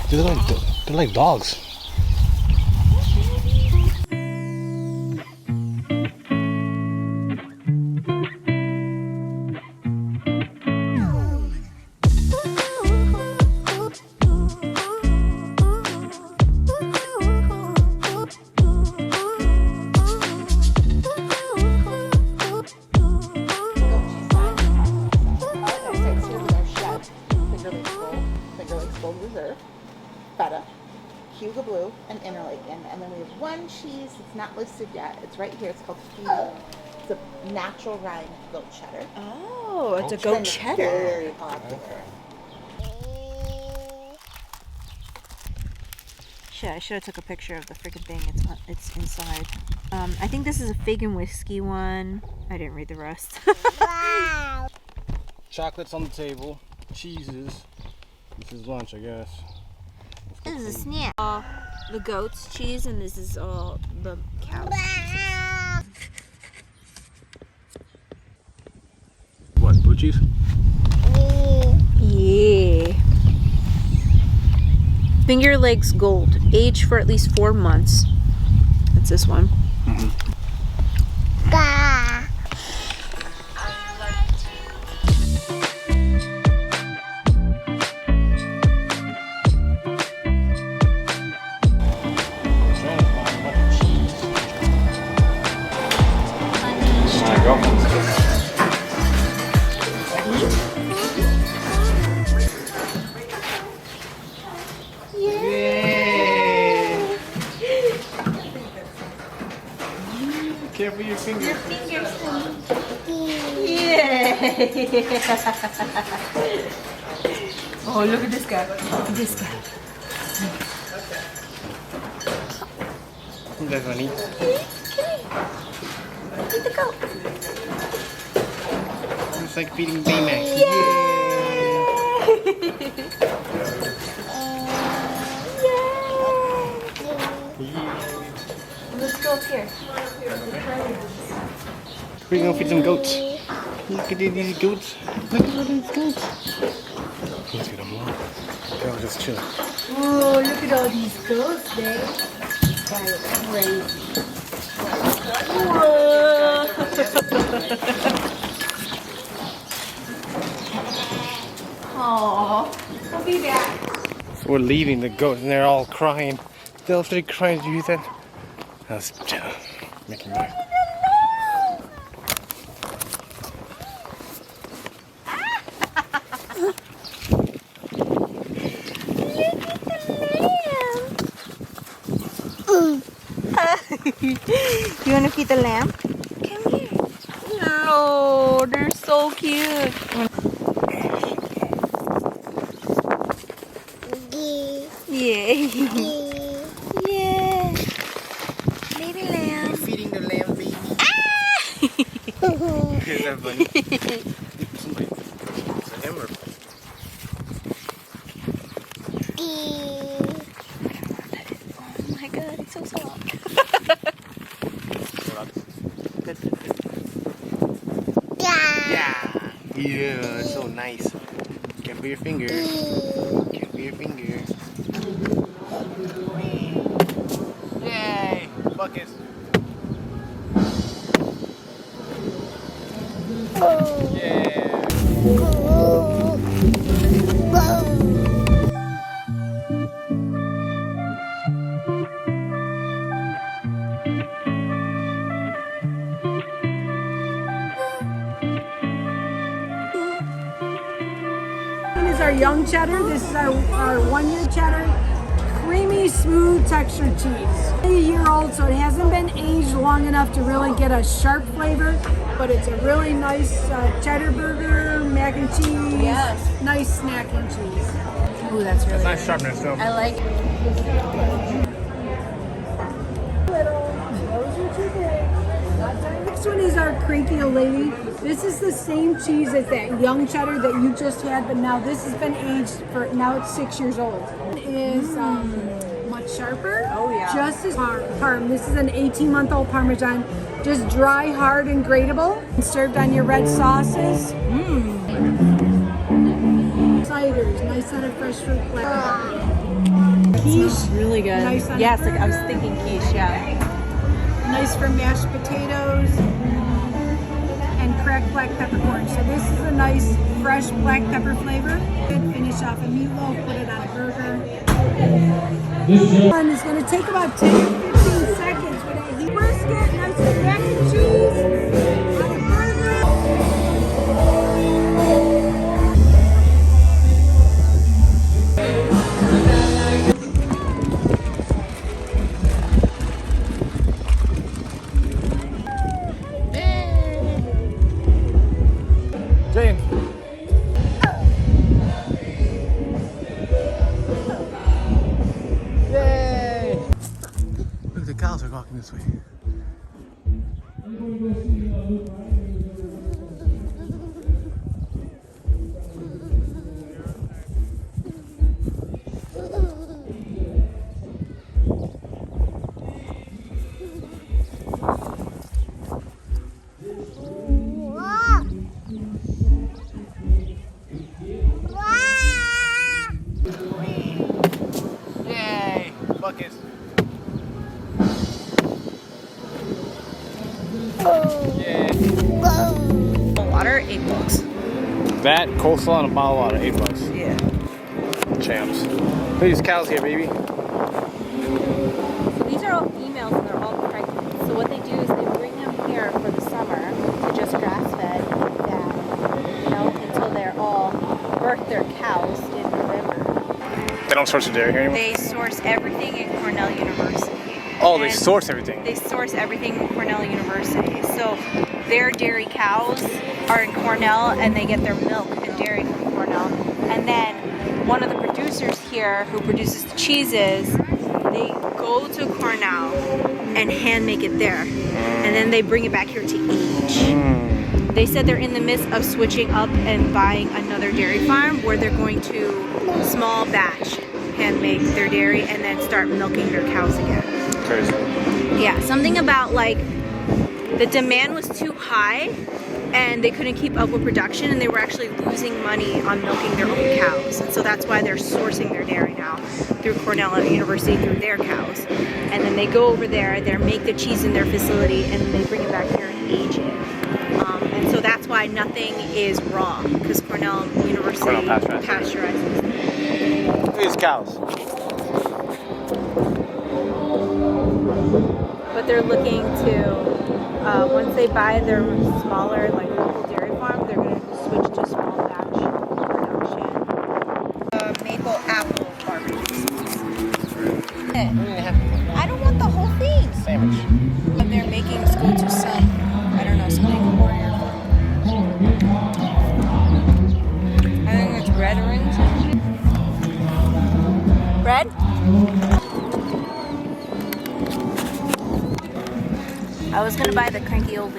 They're like dogs. Blue and Interlaken, and then we have one cheese that's not listed yet. It's right here. It's called Fugue. It's a natural rind goat cheddar. Oh, it's a goat cheddar. Very popular. Shit, I should have took a picture of the freaking thing. It's inside. I think this is a fig and whiskey one. I didn't read the rest. Wow. Chocolates on the table. Cheeses. This is lunch, I guess. This is a snack. The goat's cheese, and this is all the cow's cheese. What, blue cheese? Yeah. Finger Lakes Gold. Aged for at least 4 months. That's this one. Careful your fingers. Your fingers. Yeah. Oh, look at this guy. Look at this guy. Isn't that funny? Eat the goat. It's like feeding Baymax. Let's go up here. We're gonna feed some goats. Look at these goats. Look at all these goats. Let's get them more. They're just chilling. Oh, look at all these goats, babe. This guy is crazy. Whoa. Aww. We'll be back. So we're leaving the goats and they're all crying. They'll start crying. Do you hear that? That's making noise. You want to feed the lamb? Come here. No, they're so cute. Yeah. Yeah. Baby lamb. You're feeding the lamb, baby. Is that funny? Somebody, it's a hammer. Oh my god, it's so soft. Yeah, so nice. Careful your finger. Careful your finger. Yay! Buckets. Yeah. Our young cheddar. This is our 1 year cheddar. Creamy, smooth textured cheese. A year old, so it hasn't been aged long enough to really get a sharp flavor, but it's a really nice cheddar burger, mac and cheese. Yes. Nice snacking cheese. Ooh, that's really Nice sharpness, though. I like it. Those are too big. Next one is our cranky old lady. This is the same cheese as that young cheddar that you just had, but now this has been aged for, now it's 6 years old. It is much sharper. Oh, yeah. Just as parm. This is an 18-month-old Parmesan. Just dry, hard, and grateable. And served on your red sauces. Mmm. So you fritters. Nice set of fresh fruit platters. Quiche. Really good. Nice on Yes, a like I was burger. thinking quiche. Yeah. Nice for mashed potatoes and cracked black peppercorn. So this is a nice fresh black pepper flavor. Finish off a meatloaf, put it on a burger. And it's going to take about 10 to 15 seconds with that heat. Brisket, nice with mac and cheese on a burger. Jane. Yay! Look, the cows are walking this way. Yay! Buckets. Yay. Water, $8. That, coleslaw, and a bottle of water, $8. Yeah. Champs. Look at these cows here, baby. So these are all females and they're all pregnant. So what they do is they bring them here for the summer to just grass fed that, until they're all birth their cows in November. They don't source the dairy here anymore? They source everything in Cornell University. Oh, they And source everything. They source everything in Cornell University. So their dairy cows are in Cornell and they get their milk and dairy from Cornell. And then one of the producers here who produces the cheeses, they go to Cornell and hand make it there. And then they bring it back here to age. They said they're in the midst of switching up and buying another dairy farm where they're going to small batch hand make their dairy and then start milking their cows again. Crazy. Yeah, something about like the demand was too high and they couldn't keep up with production and they were actually losing money on milking their own cows. And so that's why they're sourcing their dairy now through Cornell University through their cows. And then they go over there, they make the cheese in their facility and they bring it back here and age it. And so that's why nothing is raw because Cornell University pasteurizes. Look at these cows. But they're looking to, once they buy their smaller, like local dairy farm, they're going to switch to small batch production. Maple apple barbecue. I don't want the whole thing. Sandwich. But they're making school to some, I don't know, something warrior. I think it's red orange. Red? I was gonna buy the cranky old lady.